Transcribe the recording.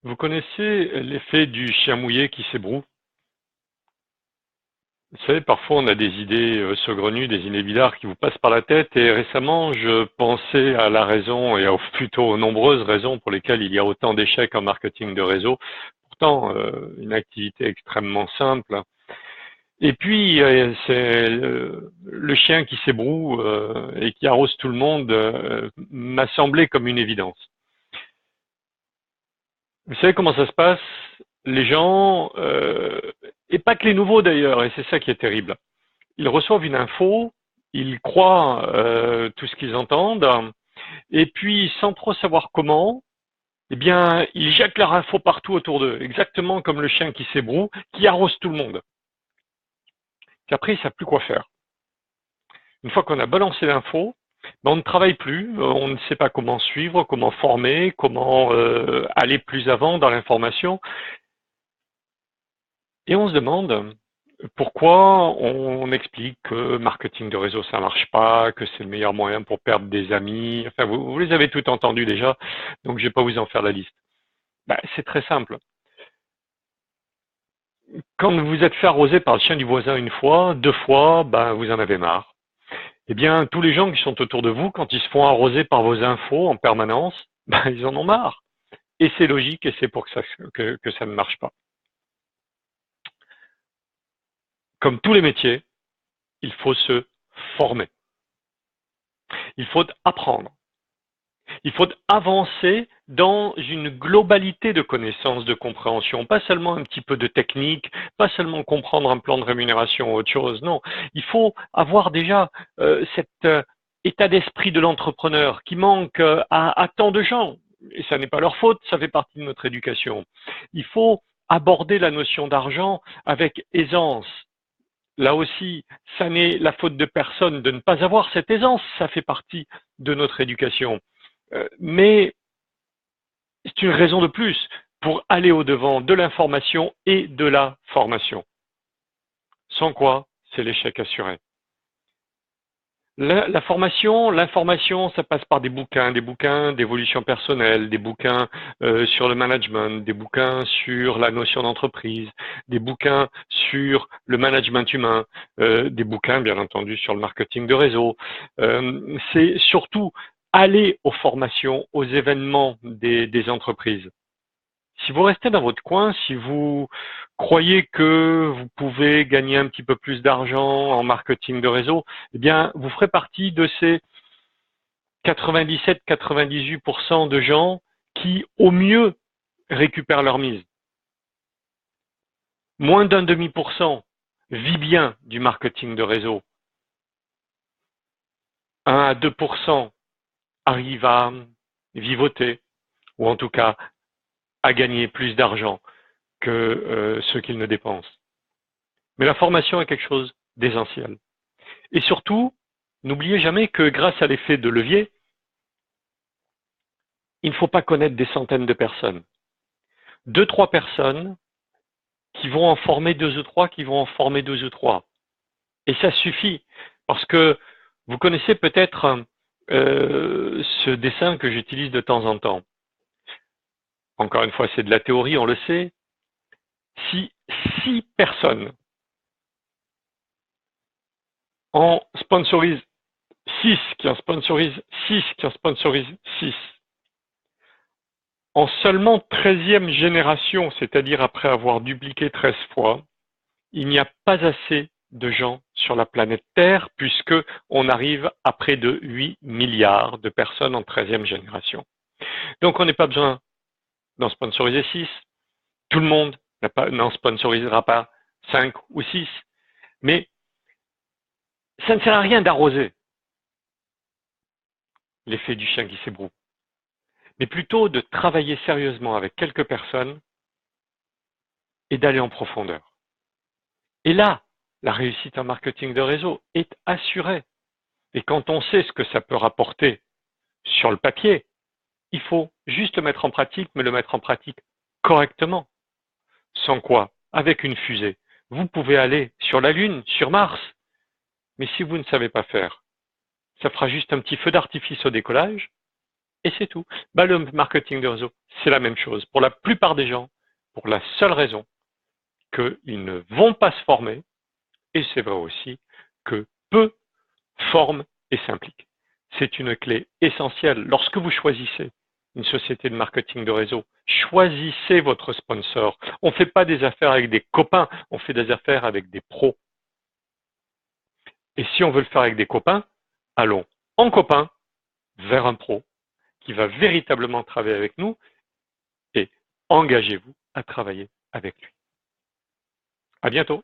Vous connaissez l'effet du chien mouillé qui s'ébroue? Vous savez, parfois on a des idées saugrenues, des idées bizarres qui vous passent par la tête et récemment je pensais à la raison et plutôt aux nombreuses raisons pour lesquelles il y a autant d'échecs en marketing de réseau. Pourtant, une activité extrêmement simple. Et puis, c'est le chien qui s'ébroue et qui arrose tout le monde m'a semblé comme une évidence. Vous savez comment ça se passe? Les gens, et pas que les nouveaux d'ailleurs, et c'est ça qui est terrible. Ils reçoivent une info, ils croient tout ce qu'ils entendent, et puis sans trop savoir comment, eh bien, ils jettent leur info partout autour d'eux, exactement comme le chien qui s'ébroue, qui arrose tout le monde. Puis après, ils ne savent plus quoi faire. Une fois qu'on a balancé l'info, ben, on ne travaille plus, on ne sait pas comment suivre, comment former, comment aller plus avant dans l'information, et on se demande pourquoi on explique que marketing de réseau ça marche pas, que c'est le meilleur moyen pour perdre des amis. Enfin, vous les avez toutes entendues déjà, donc je ne vais pas vous en faire la liste. Ben, c'est très simple. Quand vous vous êtes fait arroser par le chien du voisin une fois, deux fois, ben, vous en avez marre. Eh bien, tous les gens qui sont autour de vous, quand ils se font arroser par vos infos en permanence, ben, ils en ont marre. Et c'est logique et c'est pour que ça ne marche pas. Comme tous les métiers, il faut se former. Il faut apprendre. Il faut avancer dans une globalité de connaissances, de compréhension, pas seulement un petit peu de technique, pas seulement comprendre un plan de rémunération ou autre chose, non. Il faut avoir déjà cet état d'esprit de l'entrepreneur qui manque à tant de gens. Et ça n'est pas leur faute, ça fait partie de notre éducation. Il faut aborder la notion d'argent avec aisance. Là aussi, ça n'est la faute de personne de ne pas avoir cette aisance, ça fait partie de notre éducation. Mais c'est une raison de plus pour aller au-devant de l'information et de la formation. Sans quoi, c'est l'échec assuré. La formation, l'information, ça passe par des bouquins d'évolution personnelle, des bouquins sur le management, des bouquins sur la notion d'entreprise, des bouquins sur le management humain, des bouquins bien entendu sur le marketing de réseau. C'est surtout aller aux formations, aux événements des entreprises. Si vous restez dans votre coin, si vous croyez que vous pouvez gagner un petit peu plus d'argent en marketing de réseau, eh bien, vous ferez partie de ces 97-98% de gens qui, au mieux, récupèrent leur mise. Moins d'un demi% vit bien du marketing de réseau. 1 à 2% arrivent à vivoter, ou en tout cas à gagner plus d'argent que ce qu'ils ne dépensent. Mais la formation est quelque chose d'essentiel. Et surtout, n'oubliez jamais que grâce à l'effet de levier, il ne faut pas connaître des centaines de personnes. 2, 3 personnes qui vont en former 2 ou 3, qui vont en former 2 ou 3. Et ça suffit. Parce que vous connaissez peut-être ce dessin que j'utilise de temps en temps. Encore une fois, c'est de la théorie, on le sait. Si 6 personnes en sponsorisent 6, qui en sponsorisent 6, qui en sponsorisent 6, en seulement 13e génération, c'est-à-dire après avoir dupliqué 13 fois, il n'y a pas assez de gens sur la planète Terre puisque on arrive à près de 8 milliards de personnes en 13e génération. Donc on n'a pas besoin d'en sponsoriser 6. Tout le monde n'en sponsorisera pas 5 ou 6. Mais ça ne sert à rien d'arroser l'effet du chien qui s'ébroue, mais plutôt de travailler sérieusement avec quelques personnes et d'aller en profondeur. Et là, la réussite en marketing de réseau est assurée. Et quand on sait ce que ça peut rapporter sur le papier, il faut juste le mettre en pratique, mais le mettre en pratique correctement. Sans quoi, avec une fusée, vous pouvez aller sur la Lune, sur Mars. Mais si vous ne savez pas faire, ça fera juste un petit feu d'artifice au décollage, et c'est tout. Bah, le marketing de réseau, c'est la même chose. Pour la plupart des gens, pour la seule raison qu'ils ne vont pas se former, et c'est vrai aussi que peu forment et s'impliquent. C'est une clé essentielle. Lorsque vous choisissez une société de marketing de réseau, choisissez votre sponsor. On ne fait pas des affaires avec des copains, on fait des affaires avec des pros. Et si on veut le faire avec des copains, allons en copain vers un pro qui va véritablement travailler avec nous et engagez-vous à travailler avec lui. À bientôt.